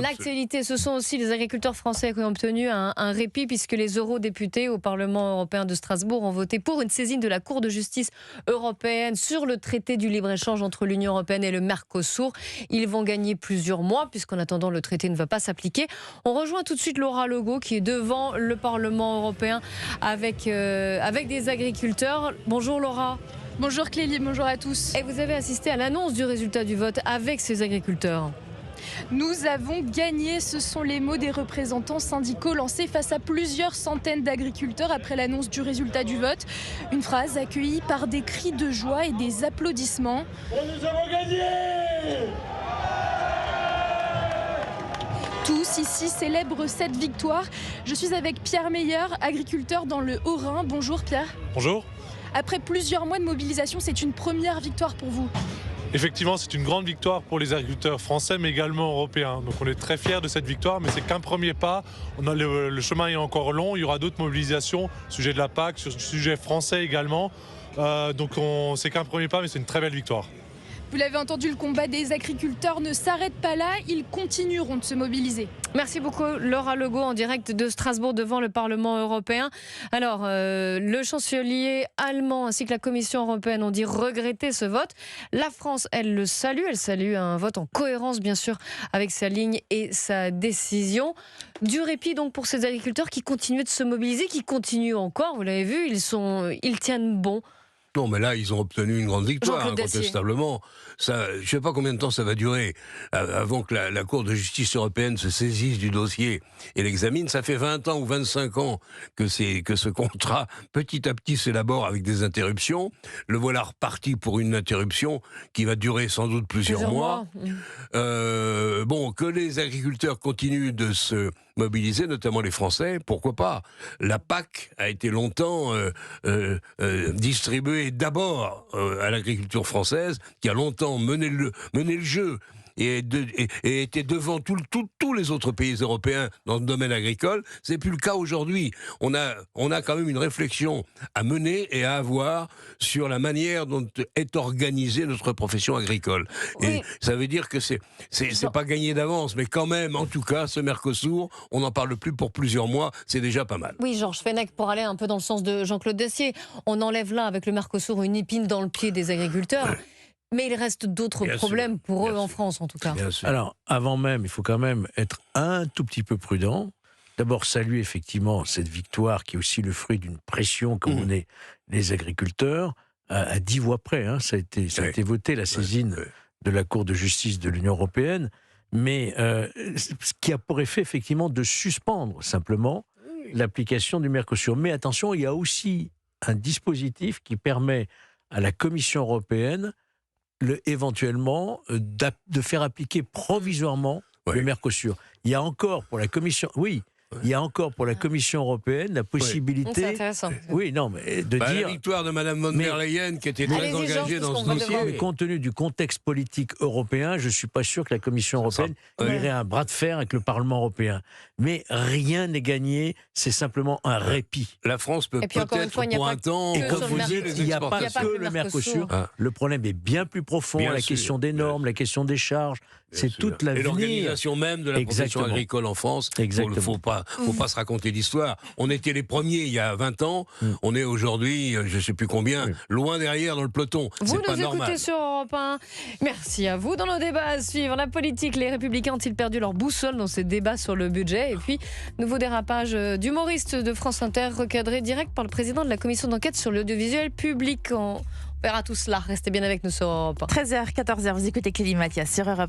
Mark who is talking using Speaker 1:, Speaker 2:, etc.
Speaker 1: L'actualité, ce sont aussi les agriculteurs français qui ont obtenu un répit puisque les eurodéputés au Parlement européen de Strasbourg ont voté pour une saisine de la Cour de justice européenne sur le traité du libre-échange entre l'Union européenne et le Mercosur. Ils vont gagner plusieurs mois puisqu'en attendant le traité ne va pas s'appliquer. On rejoint tout de suite Laura Legault qui est devant le Parlement européen avec des agriculteurs. Bonjour Laura.
Speaker 2: Bonjour Clélie, bonjour à tous.
Speaker 1: Et vous avez assisté à l'annonce du résultat du vote avec ces agriculteurs.
Speaker 2: Nous avons gagné, ce sont les mots des représentants syndicaux lancés face à plusieurs centaines d'agriculteurs après l'annonce du résultat du vote. Une phrase accueillie par des cris de joie et des applaudissements.
Speaker 3: Nous avons gagné!
Speaker 2: Tous ici célèbrent cette victoire. Je suis avec Pierre Meyer, agriculteur dans le Haut-Rhin. Bonjour Pierre.
Speaker 4: Bonjour.
Speaker 2: Après plusieurs mois de mobilisation, c'est une première victoire pour vous.
Speaker 4: Effectivement, c'est une grande victoire pour les agriculteurs français, mais également européens. Donc on est très fiers de cette victoire, mais c'est qu'un premier pas. Le chemin est encore long, il y aura d'autres mobilisations, sujet de la PAC, sur le sujet français également. C'est qu'un premier pas, mais c'est une très belle victoire.
Speaker 2: Vous l'avez entendu, le combat des agriculteurs ne s'arrête pas là, ils continueront de se mobiliser.
Speaker 1: Merci beaucoup Laura Legault en direct de Strasbourg devant le Parlement européen. Alors, le chancelier allemand ainsi que la Commission européenne ont dit regretter ce vote. La France, elle le salue, elle salue un vote en cohérence bien sûr avec sa ligne et sa décision. Du répit donc pour ces agriculteurs qui continuent de se mobiliser, qui continuent encore, vous l'avez vu, ils tiennent bon.
Speaker 5: Non, mais là, ils ont obtenu une grande victoire, incontestablement. Ça, je ne sais pas combien de temps ça va durer avant que la Cour de justice européenne se saisisse du dossier et l'examine. Ça fait 20 ans ou 25 ans que ce contrat, petit à petit, s'élabore avec des interruptions. Le voilà reparti pour une interruption qui va durer sans doute plusieurs mois. Que les agriculteurs continuent de se mobiliser, notamment les Français, pourquoi pas. La PAC a été longtemps distribuée d'abord à l'agriculture française, qui a longtemps mené le jeu et était devant tous les autres pays européens dans le domaine agricole. C'est plus le cas aujourd'hui. On a quand même une réflexion à mener et à avoir sur la manière dont est organisée notre profession agricole. Oui. Et ça veut dire que c'est pas gagné d'avance, mais quand même, en tout cas, ce Mercosur, on n'en parle plus pour plusieurs mois, c'est déjà pas mal.
Speaker 1: Oui, Georges Fenech, pour aller un peu dans le sens de Jean-Claude Dessier, on enlève là, avec le Mercosur, une épine dans le pied des agriculteurs. Ouais. Mais il reste d'autres problèmes pour eux en France, en tout cas.
Speaker 6: Alors, avant même, il faut quand même être un tout petit peu prudent. D'abord, saluer effectivement cette victoire qui est aussi le fruit d'une pression qu'ont menée les agriculteurs, à 10 voix près. Hein, ça a été voté, la saisine de la Cour de justice de l'Union européenne. Mais ce qui a pour effet, effectivement, de suspendre simplement l'application du Mercosur. Mais attention, il y a aussi un dispositif qui permet à la Commission européenne éventuellement de faire appliquer provisoirement le Mercosur. Il y a encore pour la Commission, pour la Commission européenne la possibilité.
Speaker 1: C'est intéressant.
Speaker 6: Oui, non, mais de dire
Speaker 5: la victoire de Mme von der Leyen qui était très engagée dans ce dossier.
Speaker 6: Mais compte tenu du contexte politique européen, je ne suis pas sûr que la Commission européenne irait un bras de fer avec le Parlement européen. Mais rien n'est gagné, c'est simplement un répit.
Speaker 5: La France peut peut-être pour un temps.
Speaker 6: Et comme vous dites, il n'y a pas que le Mercosur. Le problème est bien plus profond. La question des normes, la question des charges, c'est toute l'avenir.
Speaker 5: Et l'organisation même de la profession agricole en France.
Speaker 6: Exactement.
Speaker 5: Il ne faut pas se raconter l'histoire. On était les premiers il y a 20 ans. On est aujourd'hui, je ne sais plus combien, loin derrière dans le peloton.
Speaker 1: Vous nous écoutez sur Europe 1. Merci à vous. Dans nos débats à suivre, la politique, les Républicains ont-ils perdu leur boussole dans ces débats sur le budget? Et puis, nouveau dérapage d'humoriste de France Inter, recadré direct par le président de la commission d'enquête sur l'audiovisuel public. On verra tout cela. Restez bien avec nous sur Europe 1.
Speaker 7: 13h, 14h, vous écoutez Clélie Mathias sur Europe 1.